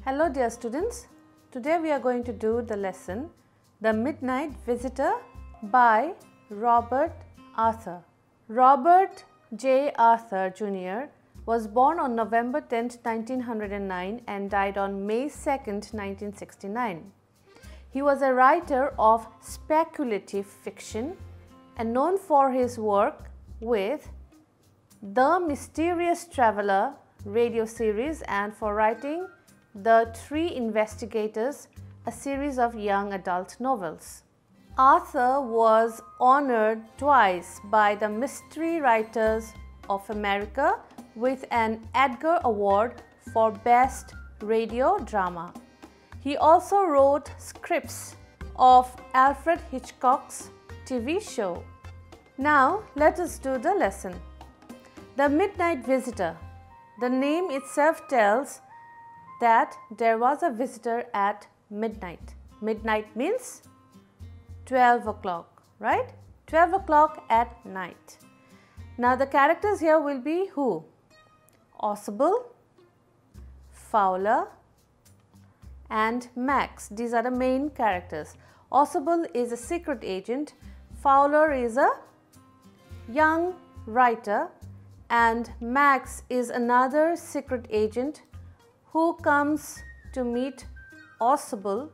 Hello dear students, today we are going to do the lesson The Midnight Visitor by Robert Arthur. Robert J. Arthur Jr. was born on November 10, 1909 and died on May 2, 1969. He was a writer of speculative fiction and known for his work with The Mysterious Traveler radio series and for writing The Three Investigators, a series of young adult novels. Arthur was honored twice by the Mystery Writers of America with an Edgar Award for Best Radio Drama. He also wrote scripts of Alfred Hitchcock's TV show. Now let us do the lesson. The Midnight Visitor. The name itself tells that there was a visitor at midnight. Midnight means 12 o'clock, right? 12 o'clock at night. Now the characters here will be who? Ausable, Fowler and Max. These are the main characters. Ausable is a secret agent, Fowler is a young writer, and Max is another secret agent who comes to meet Ausable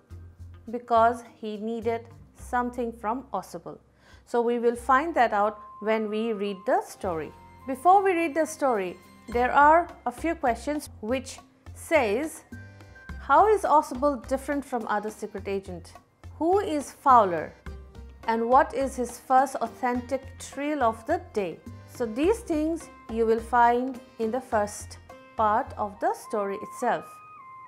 because he needed something from Ausable. So we will find that out when we read the story. Before we read the story, there are a few questions which says, how is Ausable different from other secret agent? Who is Fowler? And what is his first authentic thrill of the day? So these things you will find in the first part of the story itself.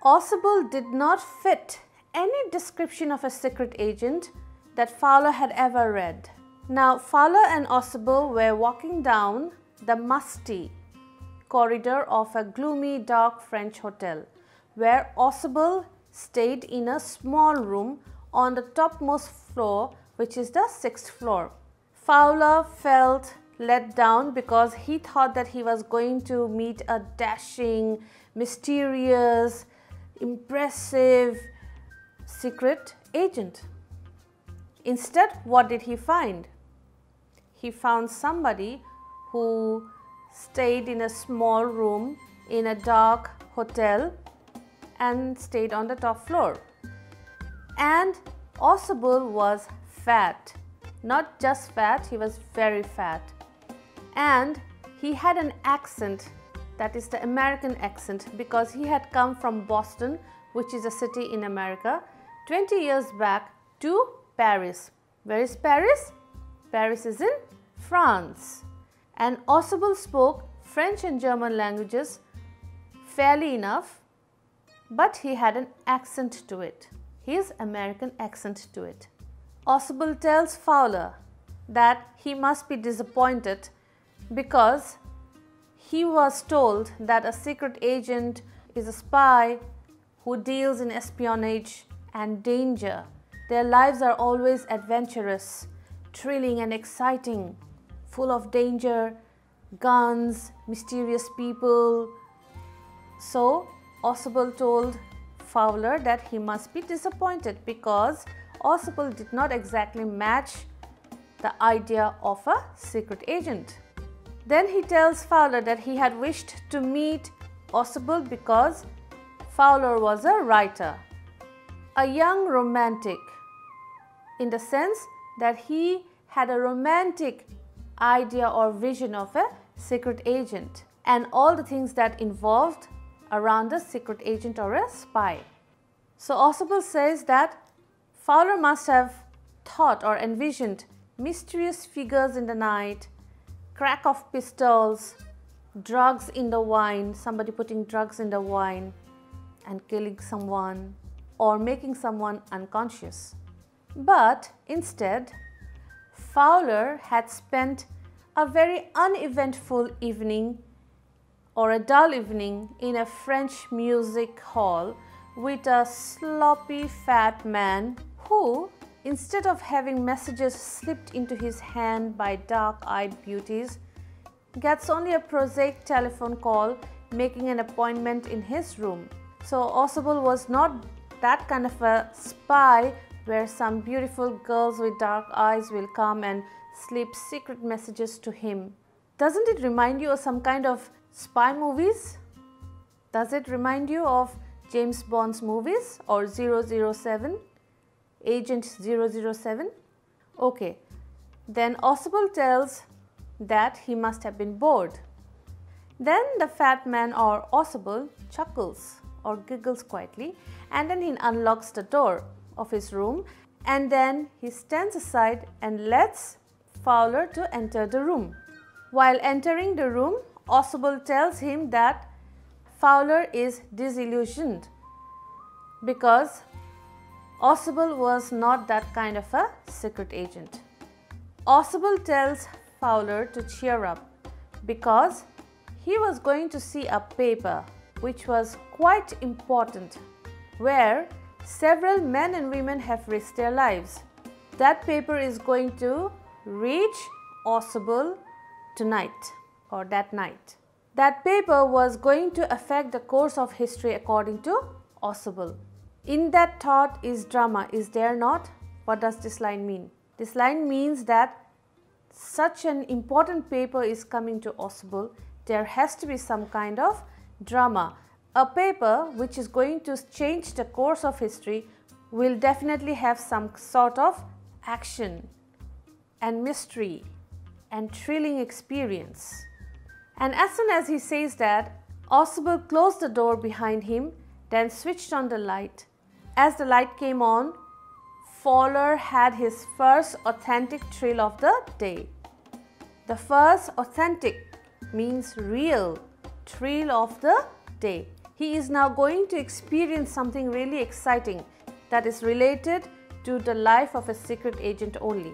Ausable did not fit any description of a secret agent that Fowler had ever read. Now Fowler and Ausable were walking down the musty corridor of a gloomy dark French hotel where Ausable stayed in a small room on the topmost floor, which is the 6th floor. Fowler felt let down because he thought that he was going to meet a dashing, mysterious, impressive secret agent. Instead, what did he find? He found somebody who stayed in a small room in a dark hotel and stayed on the top floor. And Ausable was fat. Not just fat, he was very fat. And he had an accent, that is the American accent, because he had come from Boston, which is a city in America, 20 years back to Paris. Where is Paris? Paris is in France. And Ausable spoke French and German languages fairly enough, but he had an accent to it, his American accent to it. Ausable tells Fowler that he must be disappointed because he was told that a secret agent is a spy who deals in espionage and danger. Their lives are always adventurous, thrilling and exciting, full of danger, guns, mysterious people. So Ausable told Fowler that he must be disappointed because Ausable did not exactly match the idea of a secret agent. Then he tells Fowler that he had wished to meet Ausable because Fowler was a writer, a young romantic, in the sense that he had a romantic idea or vision of a secret agent and all the things that involved around a secret agent or a spy. So Ausable says that Fowler must have thought or envisioned mysterious figures in the night, crack of pistols, drugs in the wine, somebody putting drugs in the wine and killing someone or making someone unconscious. But instead, Fowler had spent a very uneventful evening or a dull evening in a French music hall with a sloppy fat man who, instead of having messages slipped into his hand by dark-eyed beauties, gets only a prosaic telephone call making an appointment in his room. So Ausable was not that kind of a spy where some beautiful girls with dark eyes will come and slip secret messages to him. Doesn't it remind you of some kind of spy movies? Does it remind you of James Bond's movies or 007, Agent 007? Okay, then Ausable tells that he must have been bored. Then the fat man or Ausable chuckles or giggles quietly, and then he unlocks the door of his room, and then he stands aside and lets Fowler to enter the room. While entering the room, Ausable tells him that Fowler is disillusioned because Ausable was not that kind of a secret agent. Ausable tells Fowler to cheer up because he was going to see a paper which was quite important, where several men and women have risked their lives. That paper is going to reach Ausable tonight or that night. That paper was going to affect the course of history according to Ausable. In that thought is drama, is there not? What does this line mean? This line means that such an important paper is coming to Ausable. There has to be some kind of drama. A paper which is going to change the course of history will definitely have some sort of action and mystery and thrilling experience. And as soon as he says that, Ausable closed the door behind him, then switched on the light. As the light came on, Fowler had his first authentic thrill of the day. The first authentic means real thrill of the day. He is now going to experience something really exciting that is related to the life of a secret agent only.